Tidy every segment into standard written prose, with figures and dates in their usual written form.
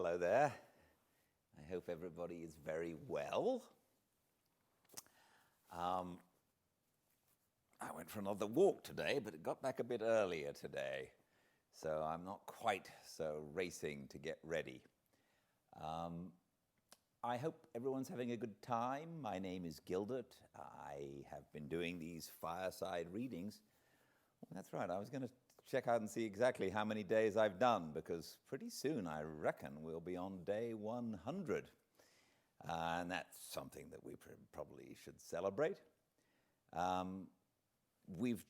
Hello there. I hope everybody is very well. I went for another walk today, but it got back a bit earlier today, so I'm not quite so racing to get ready. I hope everyone's having a good time. My name is Gildart. I have been doing these fireside readings. Well, that's right, I was going to check out and see exactly how many days I've done, because pretty soon I reckon we'll be on day 100. And that's something that we probably should celebrate. We've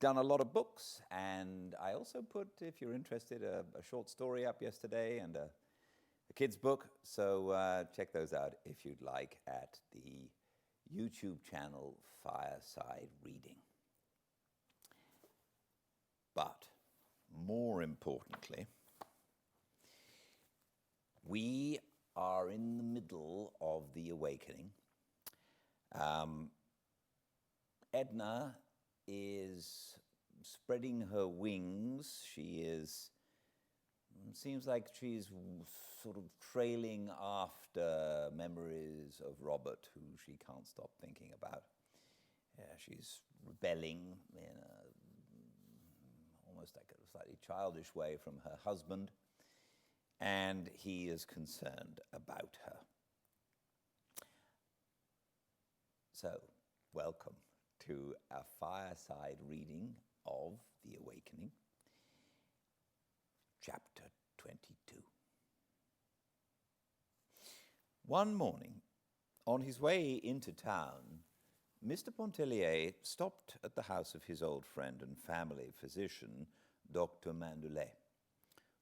done a lot of books, and I also put, if you're interested, a short story up yesterday and a kid's book, so check those out if you'd like at the YouTube channel Fireside Reading. But more importantly, we are in the middle of the awakening. Edna is spreading her wings. Seems like she's sort of trailing after memories of Robert, who she can't stop thinking about. She's rebelling in almost like a slightly childish way from her husband, and he is concerned about her. So, welcome to a fireside reading of The Awakening, chapter 22. One morning, on his way into town, Mr. Pontellier stopped at the house of his old friend and family physician, Dr. Mandelet.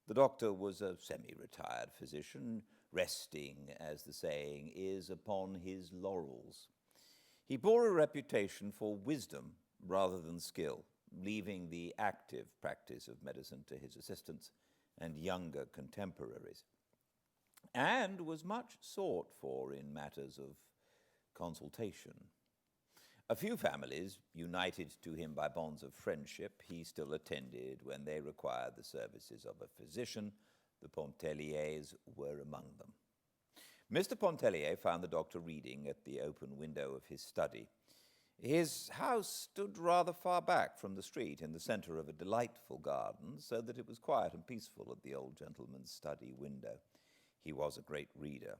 The doctor was a semi-retired physician, resting, as the saying is, upon his laurels. He bore a reputation for wisdom rather than skill, leaving the active practice of medicine to his assistants and younger contemporaries, and was much sought for in matters of consultation. A few families, united to him by bonds of friendship, he still attended when they required the services of a physician. The Pontelliers were among them. Mr. Pontellier found the doctor reading at the open window of his study. His house stood rather far back from the street in the center of a delightful garden, so that it was quiet and peaceful at the old gentleman's study window. He was a great reader.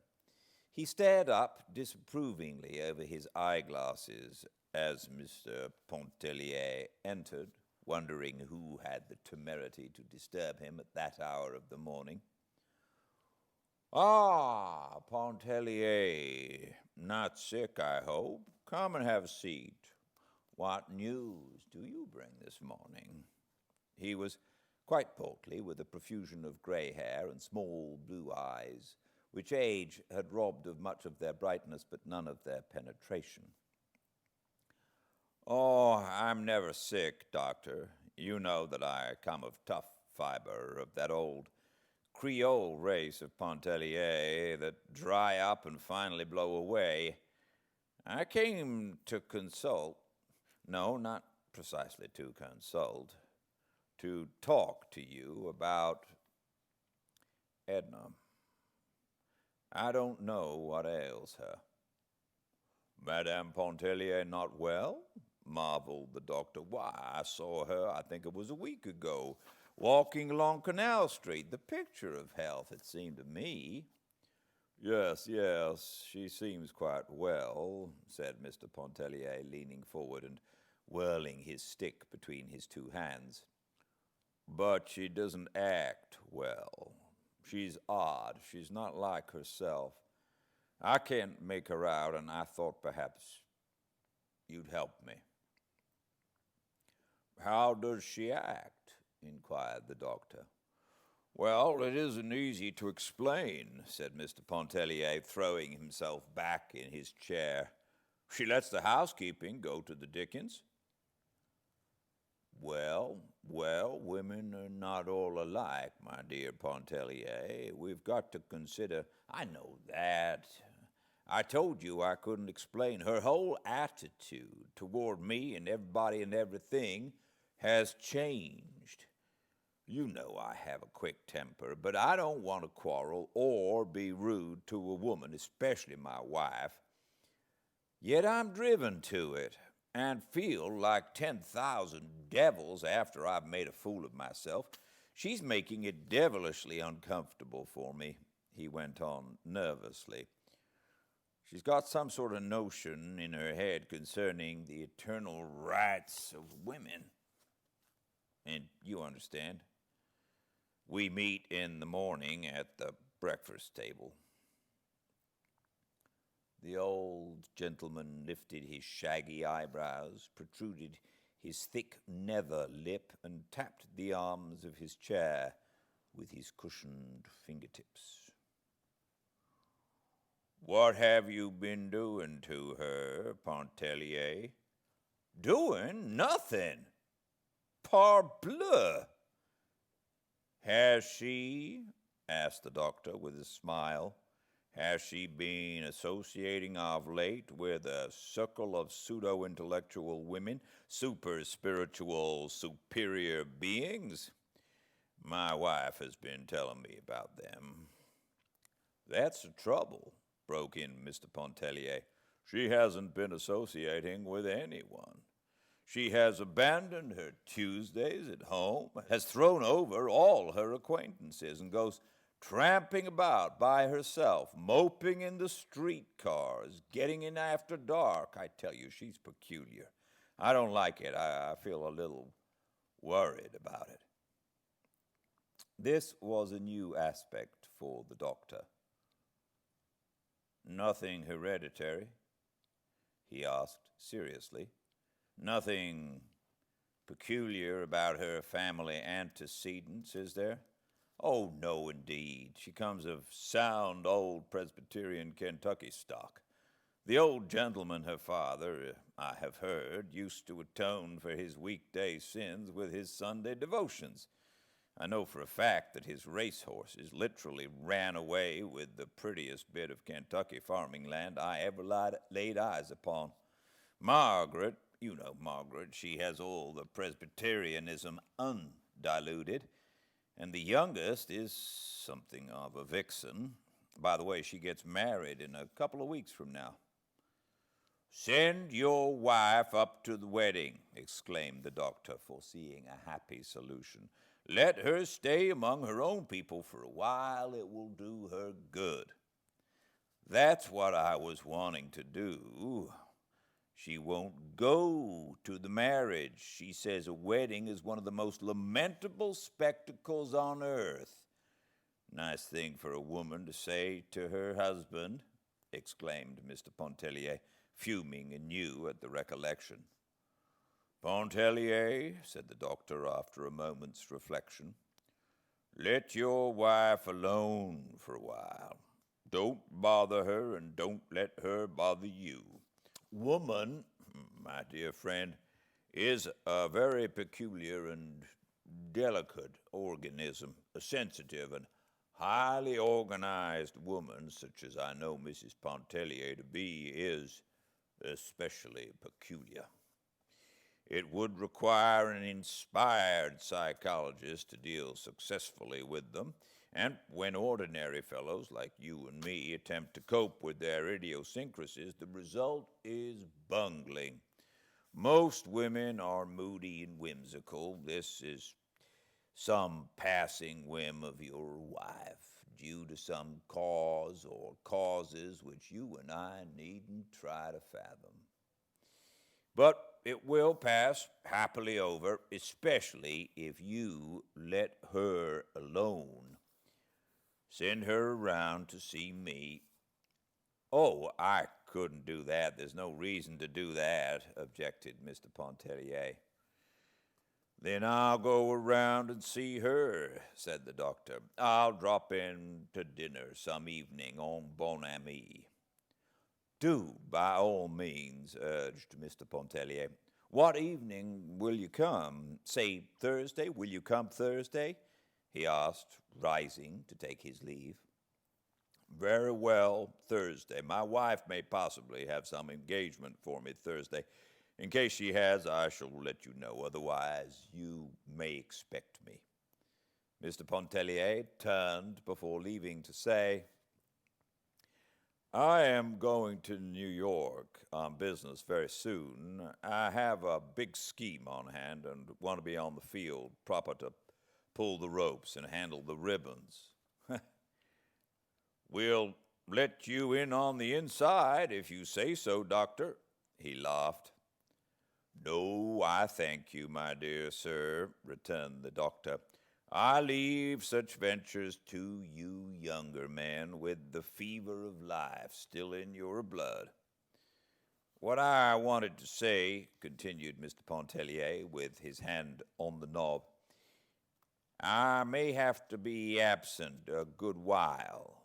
He stared up disapprovingly over his eyeglasses as Mr. Pontellier entered, wondering who had the temerity to disturb him at that hour of the morning. "Ah, Pontellier, not sick, I hope. Come and have a seat. What news do you bring this morning?" He was quite portly, with a profusion of gray hair and small blue eyes, which age had robbed of much of their brightness, but none of their penetration. "Oh, I'm never sick, doctor. You know that I come of tough fiber, of that old Creole race of Pontellier that dry up and finally blow away. I came to consult, no, not precisely to consult, to talk to you about Edna. I don't know what ails her." "Madame Pontellier not well?" marveled the doctor. "Why, I saw her, I think it was a week ago, walking along Canal Street, the picture of health, it seemed to me." Yes, she seems quite well," said Mr. Pontellier, leaning forward and whirling his stick between his two hands. "But she doesn't act well. She's odd. She's not like herself. I can't make her out, and I thought perhaps you'd help me." "How does she act?" inquired the doctor. "Well, it isn't easy to explain," said Mr. Pontellier, throwing himself back in his chair. "She lets the housekeeping go to the dickens." Well, women are not all alike, my dear Pontellier. We've got to consider—" "I know that. I told you I couldn't explain. Her whole attitude toward me and everybody and everything has changed. You know I have a quick temper, but I don't want to quarrel or be rude to a woman, especially my wife. Yet I'm driven to it and feel like 10,000 devils after I've made a fool of myself. She's making it devilishly uncomfortable for me, he went on nervously. She's got some sort of notion in her head concerning the eternal rights of women. And you understand. We meet in the morning at the breakfast table. The old gentleman lifted his shaggy eyebrows, protruded his thick nether lip, and tapped the arms of his chair with his cushioned fingertips. What have you been doing to her, Pontellier? Doing? Nothing. Parbleu! Has she, asked the doctor with a smile, has she been associating of late with a circle of pseudo-intellectual women, super-spiritual, superior beings? My wife has been telling me about them. That's the trouble, broke in Mr. Pontellier. She hasn't been associating with anyone. She has abandoned her Tuesdays at home, has thrown over all her acquaintances, and goes tramping about by herself, moping in the streetcars, getting in after dark. I tell you, she's peculiar. I don't like it. I feel a little worried about it. This was a new aspect for the doctor. Nothing hereditary? He asked seriously. Nothing peculiar about her family antecedents, is there? Oh, no, indeed. She comes of sound old Presbyterian Kentucky stock. The old gentleman, her father, I have heard, used to atone for his weekday sins with his Sunday devotions. I know for a fact that his racehorses literally ran away with the prettiest bit of Kentucky farming land I ever laid eyes upon. Margaret, you know Margaret, she has all the Presbyterianism undiluted. And the youngest is something of a vixen. By the way, she gets married in a couple of weeks from now. Send your wife up to the wedding, exclaimed the doctor, foreseeing a happy solution. Let her stay among her own people for a while. It will do her good. That's what I was wanting to do. She won't go to the marriage. She says a wedding is one of the most lamentable spectacles on earth. Nice thing for a woman to say to her husband, exclaimed Mr. Pontellier, fuming anew at the recollection. Pontellier, said the doctor after a moment's reflection, let your wife alone for a while. Don't bother her and don't let her bother you. Woman, my dear friend, is a very peculiar and delicate organism. A sensitive and highly organized woman, such as I know Mrs. Pontellier to be, is especially peculiar. It would require an inspired psychologist to deal successfully with them, and when ordinary fellows like you and me attempt to cope with their idiosyncrasies, the result is bungling. Most women are moody and whimsical. This is some passing whim of your wife, due to some cause or causes which you and I needn't try to fathom. But it will pass happily over, especially if you let her alone. Send her around to see me. Oh, I couldn't do that. There's no reason to do that, objected Mr. Pontellier. Then I'll go around and see her, said the doctor. I'll drop in to dinner some evening en bon ami. Do, by all means, urged Mr. Pontellier. What evening will you come? Say Thursday? Will you come Thursday? He asked, rising to take his leave. Very well, Thursday. My wife may possibly have some engagement for me Thursday. In case she has, I shall let you know. Otherwise, you may expect me. Mr. Pontellier turned before leaving to say, I am going to New York on business very soon. I have a big scheme on hand and want to be on the field, proper to pull the ropes and handle the ribbons. We'll let you in on the inside if you say so, Doctor, he laughed. No, I thank you, my dear sir, returned the doctor. I leave such ventures to you younger men with the fever of life still in your blood. What I wanted to say, continued Mr. Pontellier with his hand on the knob, I may have to be absent a good while.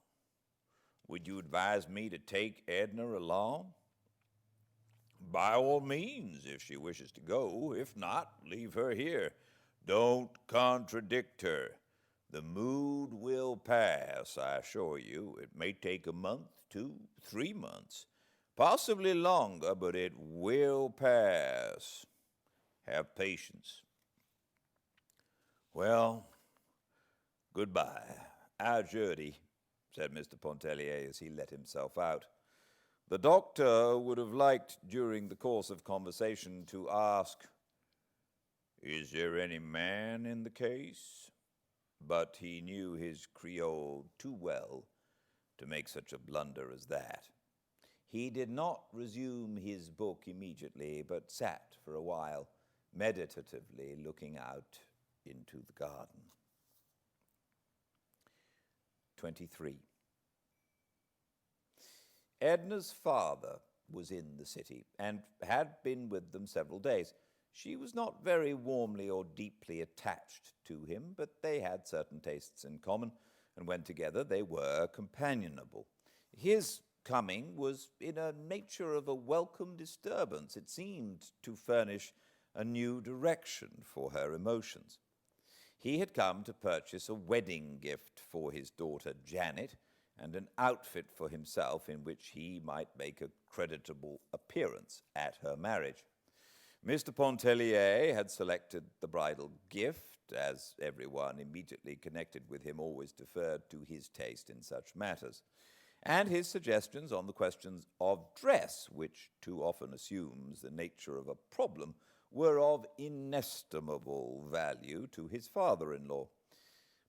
Would you advise me to take Edna along? By all means, if she wishes to go. If not, leave her here. Don't contradict her. The mood will pass, I assure you. It may take a month, 2, 3 months, possibly longer, but it will pass. Have patience. Well, goodbye. À jeudi, said Mr. Pontellier as he let himself out. The doctor would have liked, during the course of conversation, to ask, Is there any man in the case? But he knew his Creole too well to make such a blunder as that. He did not resume his book immediately, but sat for a while, meditatively looking out into the garden. 23. Edna's father was in the city and had been with them several days. She was not very warmly or deeply attached to him, but they had certain tastes in common, and when together they were companionable. His coming was in a nature of a welcome disturbance. It seemed to furnish a new direction for her emotions. He had come to purchase a wedding gift for his daughter Janet, and an outfit for himself in which he might make a creditable appearance at her marriage. Mr. Pontellier had selected the bridal gift, as everyone immediately connected with him always deferred to his taste in such matters, and his suggestions on the questions of dress, which too often assumes the nature of a problem, were of inestimable value to his father-in-law.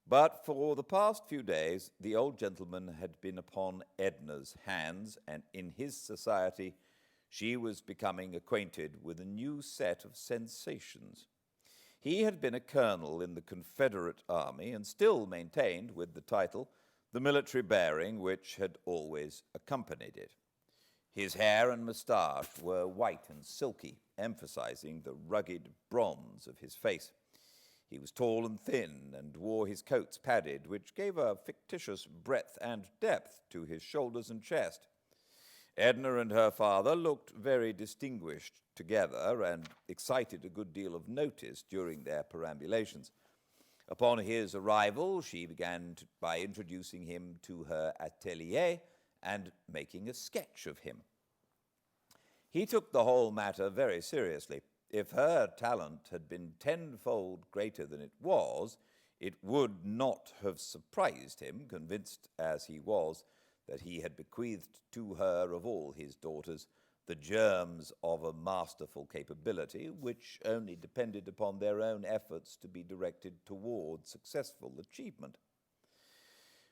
But for the past few days, the old gentleman had been upon Edna's hands, and in his society she was becoming acquainted with a new set of sensations. He had been a colonel in the Confederate Army and still maintained, with the title, the military bearing which had always accompanied it. His hair and moustache were white and silky, emphasizing the rugged bronze of his face. He was tall and thin, and wore his coats padded, which gave a fictitious breadth and depth to his shoulders and chest. Edna and her father looked very distinguished together, and excited a good deal of notice during their perambulations. Upon his arrival, she began by introducing him to her atelier and making a sketch of him. He took the whole matter very seriously. If her talent had been tenfold greater than it was, it would not have surprised him, convinced as he was that he had bequeathed to her of all his daughters the germs of a masterful capability which only depended upon their own efforts to be directed toward successful achievement.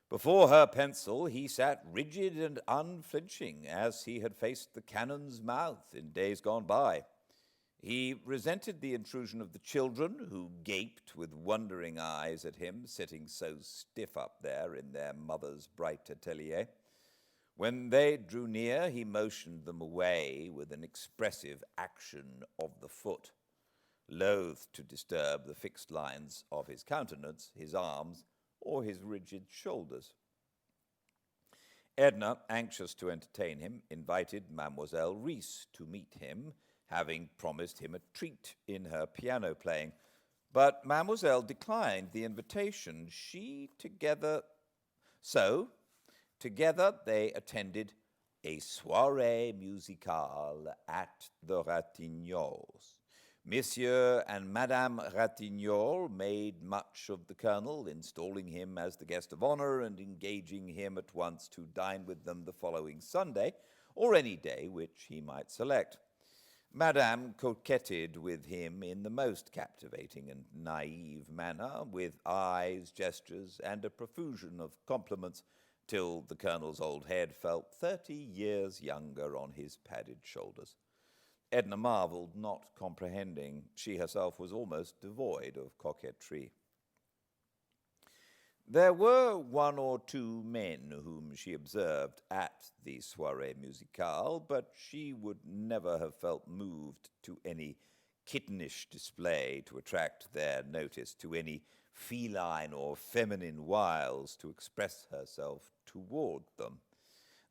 Before her pencil he sat rigid and unflinching, as he had faced the cannon's mouth in days gone by. He resented the intrusion of the children, who gaped with wondering eyes at him, sitting so stiff up there in their mother's bright atelier. When they drew near, he motioned them away with an expressive action of the foot, loath to disturb the fixed lines of his countenance, his arms, or his rigid shoulders. Edna, anxious to entertain him, invited Mademoiselle Reisz to meet him, having promised him a treat in her piano playing. But Mademoiselle declined the invitation. Together they attended a soirée musicale at the Ratignolles. Monsieur and Madame Ratignolles made much of the colonel, installing him as the guest of honor and engaging him at once to dine with them the following Sunday, or any day which he might select. Madame coquetted with him in the most captivating and naive manner, with eyes, gestures, and a profusion of compliments, till the colonel's old head felt 30 years younger on his padded shoulders. Edna marveled, not comprehending. She herself was almost devoid of coquetry. There were one or two men whom she observed at the soirée musicale, but she would never have felt moved to any kittenish display to attract their notice, to any feline or feminine wiles to express herself toward them.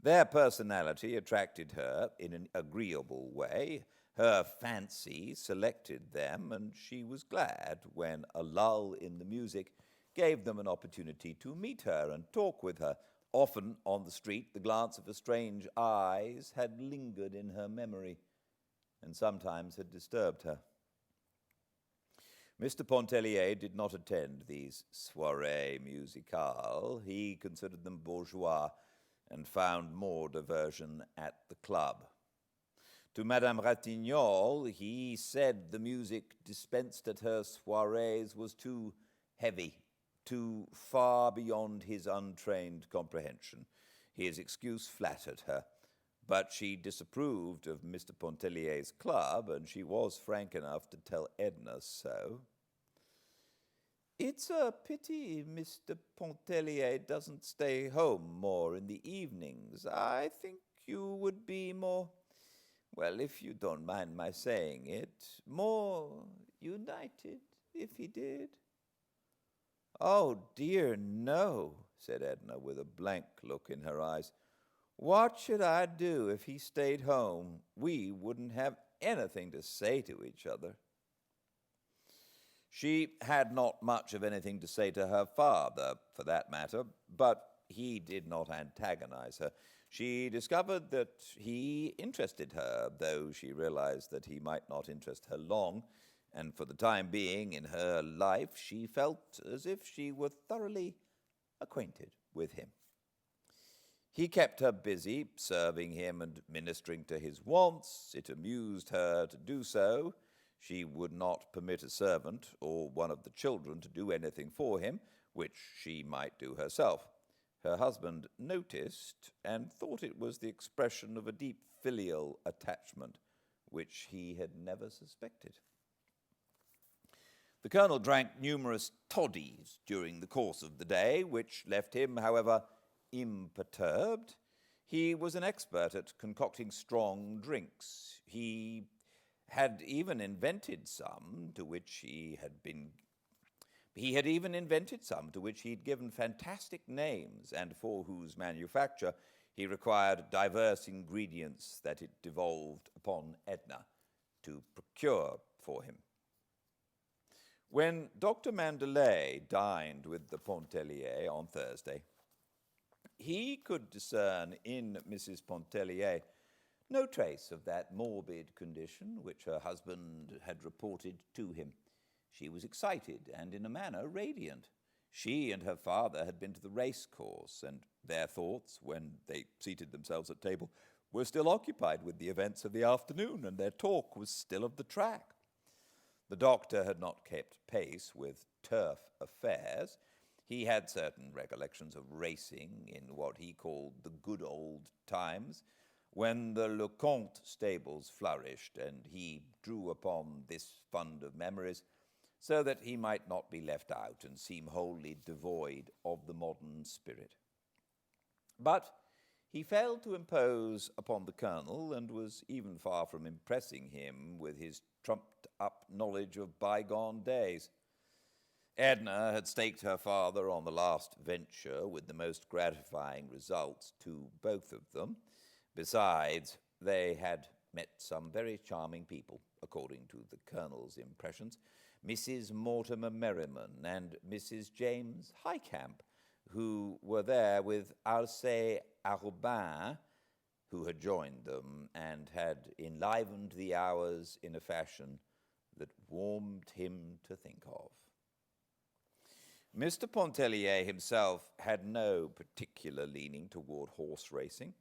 Their personality attracted her in an agreeable way. Her fancy selected them, and she was glad when a lull in the music gave them an opportunity to meet her and talk with her. Often on the street the glance of her strange eyes had lingered in her memory, and sometimes had disturbed her. Mr. Pontellier did not attend these soirées musicales. He considered them bourgeois, and found more diversion at the club. To Madame Ratignolles, he said the music dispensed at her soirées was too heavy, too far beyond his untrained comprehension. His excuse flattered her, but she disapproved of Mr. Pontellier's club, and she was frank enough to tell Edna so. "It's a pity Mr. Pontellier doesn't stay home more in the evenings. I think you would be more, well, if you don't mind my saying it, more united if he did." "Oh, dear, no," said Edna, with a blank look in her eyes. "What should I do if he stayed home? We wouldn't have anything to say to each other." She had not much of anything to say to her father, for that matter, but he did not antagonize her. She discovered that he interested her, though she realized that he might not interest her long, and for the time being in her life she felt as if she were thoroughly acquainted with him. He kept her busy, serving him and ministering to his wants. It amused her to do so. She would not permit a servant or one of the children to do anything for him, which she might do herself. Her husband noticed and thought it was the expression of a deep filial attachment, which he had never suspected. The colonel drank numerous toddies during the course of the day, which left him, however, imperturbed. He was an expert at concocting strong drinks. He had even invented some to which he had given fantastic names, and for whose manufacture he required diverse ingredients that it devolved upon Edna to procure for him. When Dr. Mandelet dined with the Pontellier on Thursday, he could discern in Mrs. Pontellier no trace of that morbid condition which her husband had reported to him. She was excited and, in a manner, radiant. She and her father had been to the race course, and their thoughts, when they seated themselves at table, were still occupied with the events of the afternoon, and their talk was still of the track. The doctor had not kept pace with turf affairs. He had certain recollections of racing in what he called the good old times, when the Lecomte stables flourished, and he drew upon this fund of memories so that he might not be left out and seem wholly devoid of the modern spirit. But he failed to impose upon the colonel, and was even far from impressing him with his trumped-up knowledge of bygone days. Edna had staked her father on the last venture with the most gratifying results to both of them. Besides, they had met some very charming people, according to the colonel's impressions, Mrs. Mortimer Merriman and Mrs. James Highcamp, who were there with Alcée Arobin, who had joined them and had enlivened the hours in a fashion that warmed him to think of. Mr. Pontellier himself had no particular leaning toward horse racing,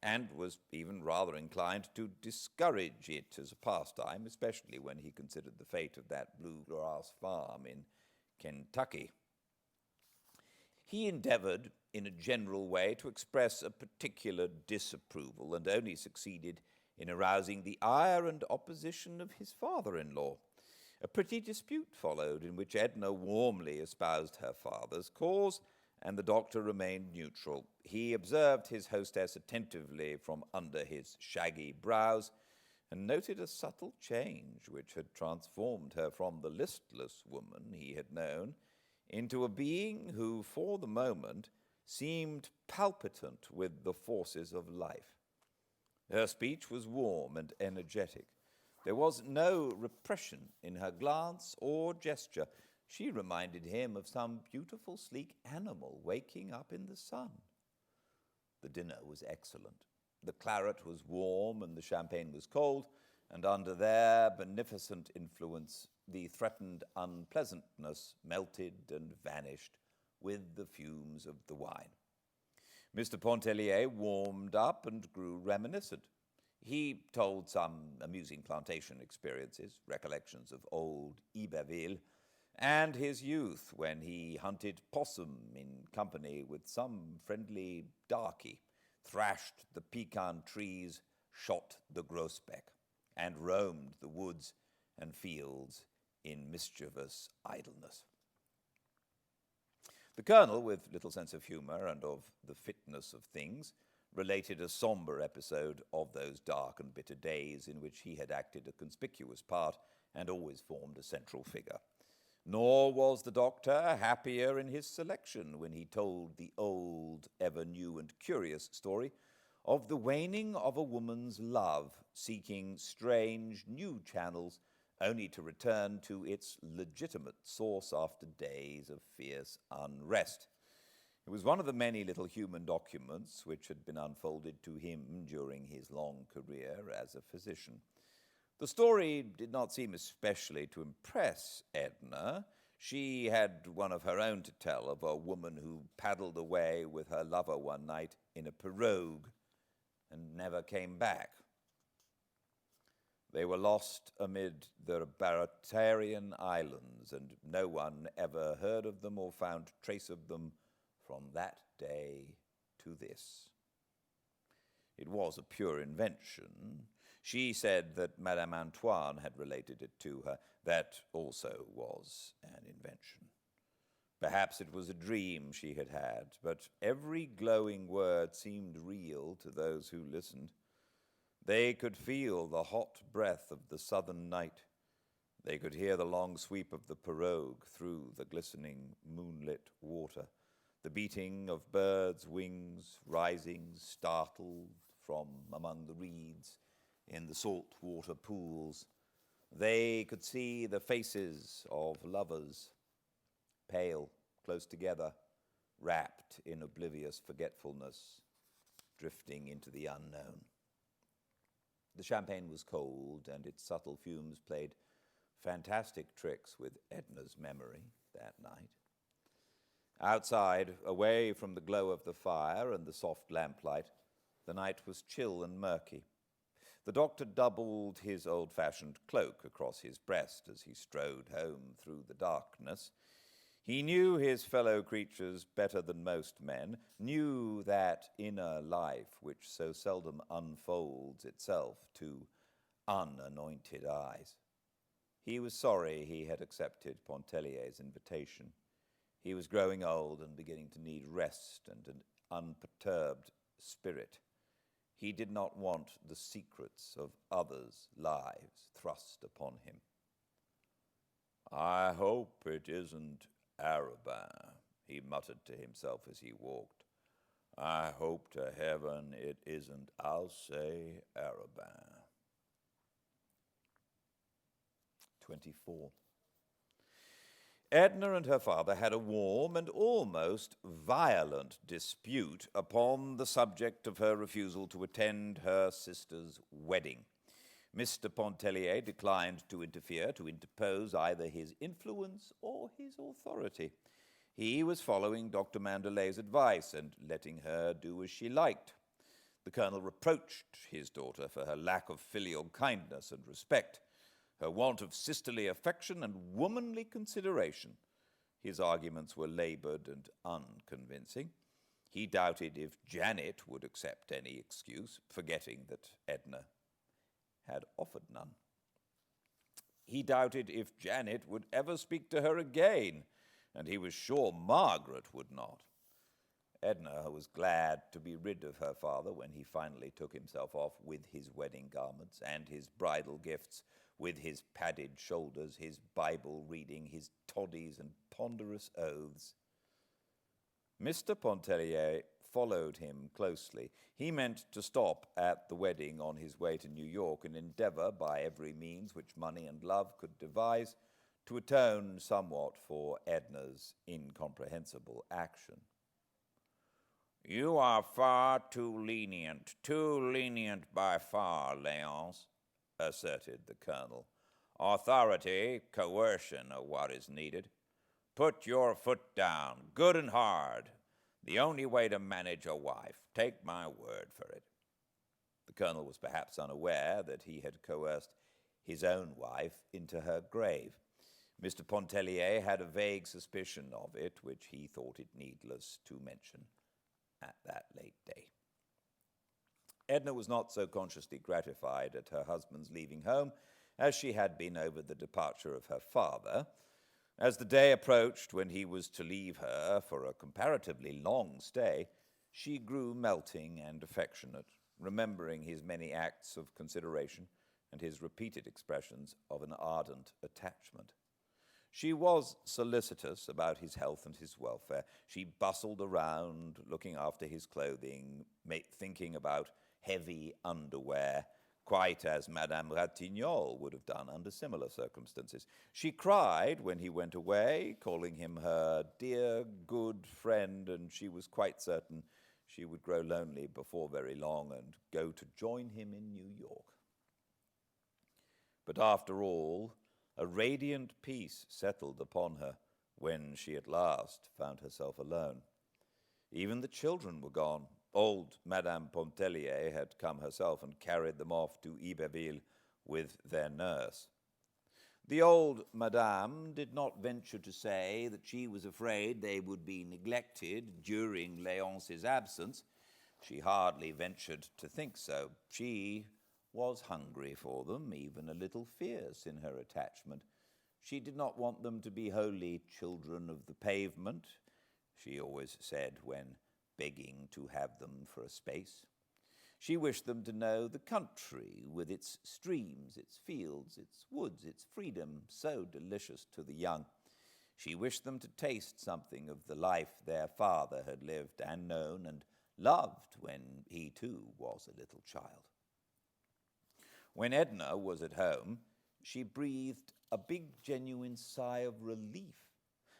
and was even rather inclined to discourage it as a pastime, especially when he considered the fate of that bluegrass farm in Kentucky. He endeavored, in a general way, to express a particular disapproval, and only succeeded in arousing the ire and opposition of his father-in-law. A pretty dispute followed, in which Edna warmly espoused her father's cause, and the doctor remained neutral. He observed his hostess attentively from under his shaggy brows, and noted a subtle change which had transformed her from the listless woman he had known into a being who, for the moment, seemed palpitant with the forces of life. Her speech was warm and energetic. There was no repression in her glance or gesture. She reminded him of some beautiful, sleek animal waking up in the sun. The dinner was excellent. The claret was warm and the champagne was cold, and under their beneficent influence, the threatened unpleasantness melted and vanished with the fumes of the wine. Mr. Pontellier warmed up and grew reminiscent. He told some amusing plantation experiences, recollections of old Iberville, and his youth when he hunted possum in company with some friendly darky, thrashed the pecan trees, shot the grosbeck, and roamed the woods and fields in mischievous idleness. The colonel, with little sense of humor and of the fitness of things, related a somber episode of those dark and bitter days in which he had acted a conspicuous part and always formed a central figure. Nor was the doctor happier in his selection when he told the old, ever new and curious story of the waning of a woman's love, seeking strange new channels, only to return to its legitimate source after days of fierce unrest. It was one of the many little human documents which had been unfolded to him during his long career as a physician. The story did not seem especially to impress Edna. She had one of her own to tell of a woman who paddled away with her lover one night in a pirogue and never came back. They were lost amid the Baratarian Islands, and no one ever heard of them or found trace of them from that day to this. It was a pure invention. She said that Madame Antoine had related it to her. That also was an invention. Perhaps it was a dream she had had, but every glowing word seemed real to those who listened. They could feel the hot breath of the southern night. They could hear the long sweep of the pirogue through the glistening moonlit water, the beating of birds' wings rising startled from among the reeds in the salt water pools. They could see the faces of lovers, pale, close together, wrapped in oblivious forgetfulness, drifting into the unknown. The champagne was cold, and its subtle fumes played fantastic tricks with Edna's memory that night. Outside, away from the glow of the fire and the soft lamplight, the night was chill and murky. The doctor doubled his old-fashioned cloak across his breast as he strode home through the darkness. He knew his fellow creatures better than most men, knew that inner life which so seldom unfolds itself to unanointed eyes. He was sorry he had accepted Pontellier's invitation. He was growing old and beginning to need rest and an unperturbed spirit. He did not want the secrets of others' lives thrust upon him. "I hope it isn't Arobin," he muttered to himself as he walked. "I hope to heaven it isn't Alcée Arobin." 24. Edna and her father had a warm and almost violent dispute upon the subject of her refusal to attend her sister's wedding. Mr. Pontellier declined to interfere, to interpose either his influence or his authority. He was following Dr. Mandelet's advice and letting her do as she liked. The colonel reproached his daughter for her lack of filial kindness and respect, her want of sisterly affection and womanly consideration. His arguments were labored and unconvincing. He doubted if Janet would accept any excuse, forgetting that Edna had offered none. He doubted if Janet would ever speak to her again, and he was sure Margaret would not. Edna was glad to be rid of her father when he finally took himself off with his wedding garments and his bridal gifts, with his padded shoulders, his Bible reading, his toddies and ponderous oaths. Mr. Pontellier followed him closely. He meant to stop at the wedding on his way to New York and endeavor, by every means which money and love could devise, to atone somewhat for Edna's incomprehensible action. "You are far too lenient by far, Léonce," asserted the colonel. "Authority, coercion are what is needed. Put your foot down, good and hard. The only way to manage a wife, take my word for it." The colonel was perhaps unaware that he had coerced his own wife into her grave. Mr. Pontellier had a vague suspicion of it, which he thought it needless to mention at that late day. Edna was not so consciously gratified at her husband's leaving home as she had been over the departure of her father. As the day approached when he was to leave her for a comparatively long stay, she grew melting and affectionate, remembering his many acts of consideration and his repeated expressions of an ardent attachment. She was solicitous about his health and his welfare. She bustled around, looking after his clothing, thinking about heavy underwear, quite as Madame Ratignolle would have done under similar circumstances. She cried when he went away, calling him her dear, good friend, and she was quite certain she would grow lonely before very long and go to join him in New York. But after all, a radiant peace settled upon her when she at last found herself alone. Even the children were gone. Old Madame Pontellier had come herself and carried them off to Iberville with their nurse. The old Madame did not venture to say that she was afraid they would be neglected during Léonce's absence. She hardly ventured to think so. She was hungry for them, even a little fierce in her attachment. She did not want them to be wholly children of the pavement, she always said when begging to have them for a space. She wished them to know the country, with its streams, its fields, its woods, its freedom, so delicious to the young. She wished them to taste something of the life their father had lived and known and loved when he too was a little child. When Edna was at home, she breathed a big, genuine sigh of relief.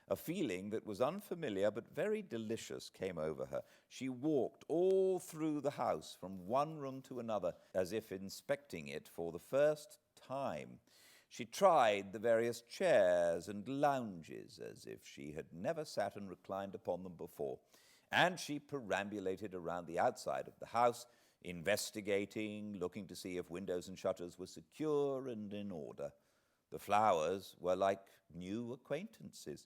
A feeling that was unfamiliar but very delicious came over her. She walked all through the house from one room to another, as if inspecting it for the first time. She tried the various chairs and lounges as if she had never sat and reclined upon them before, and she perambulated around the outside of the house, investigating, looking to see if windows and shutters were secure and in order. The flowers were like new acquaintances.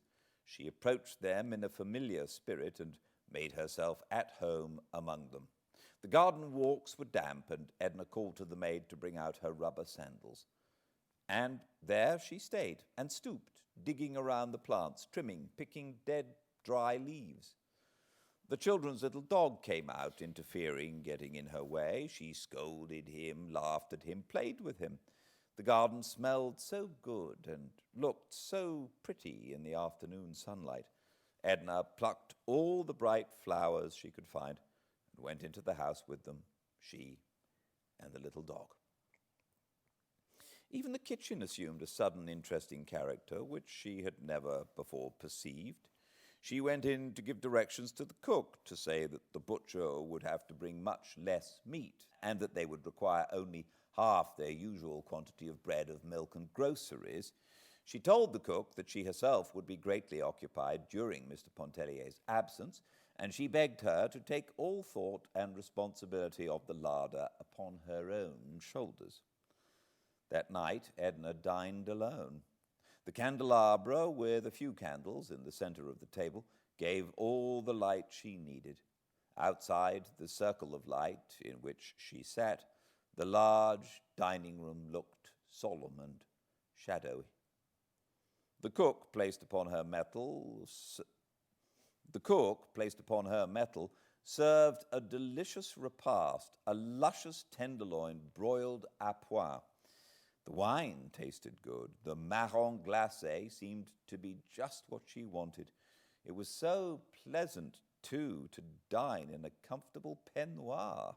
She approached them in a familiar spirit and made herself at home among them. The garden walks were damp, and Edna called to the maid to bring out her rubber sandals. And there she stayed and stooped, digging around the plants, trimming, picking dead, dry leaves. The children's little dog came out, interfering, getting in her way. She scolded him, laughed at him, played with him. The garden smelled so good and looked so pretty in the afternoon sunlight. Edna plucked all the bright flowers she could find and went into the house with them, she and the little dog. Even the kitchen assumed a sudden interesting character which she had never before perceived. She went in to give directions to the cook, to say that the butcher would have to bring much less meat, and that they would require only half their usual quantity of bread, of milk, and groceries, she told the cook that she herself would be greatly occupied during Mr. Pontellier's absence, and she begged her to take all thought and responsibility of the larder upon her own shoulders. That night, Edna dined alone. The candelabra, with a few candles in the center of the table, gave all the light she needed. Outside the circle of light in which she sat, the large dining room looked solemn and shadowy. The cook placed upon her metal served a delicious repast, a luscious tenderloin broiled à point. The wine tasted good. The marron glacé seemed to be just what she wanted. It was so pleasant, too, to dine in a comfortable peignoir.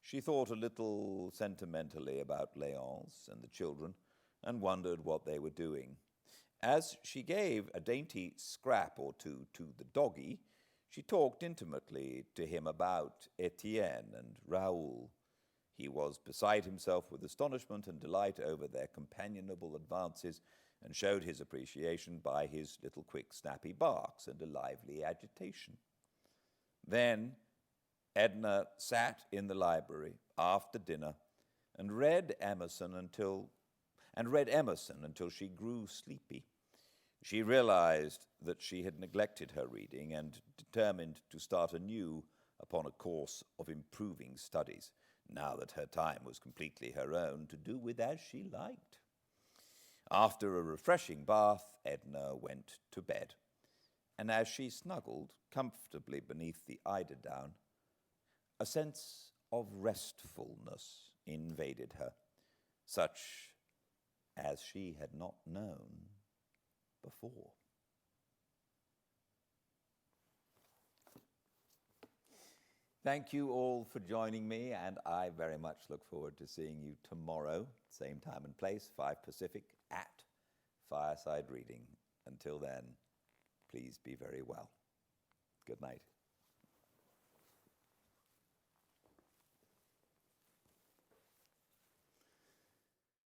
She thought a little sentimentally about Léonce and the children and wondered what they were doing. As she gave a dainty scrap or two to the doggy, she talked intimately to him about Etienne and Raoul. He was beside himself with astonishment and delight over their companionable advances, and showed his appreciation by his little quick, snappy barks and a lively agitation. Then Edna sat in the library after dinner and read Emerson until she grew sleepy. She realized that she had neglected her reading and determined to start anew upon a course of improving studies, now that her time was completely her own to do with as she liked. After a refreshing bath, Edna went to bed, and as she snuggled comfortably beneath the eiderdown, a sense of restfulness invaded her, such as she had not known before. Thank you all for joining me, and I very much look forward to seeing you tomorrow, same time and place, 5 Pacific, at Fireside Reading. Until then, please be very well. Good night.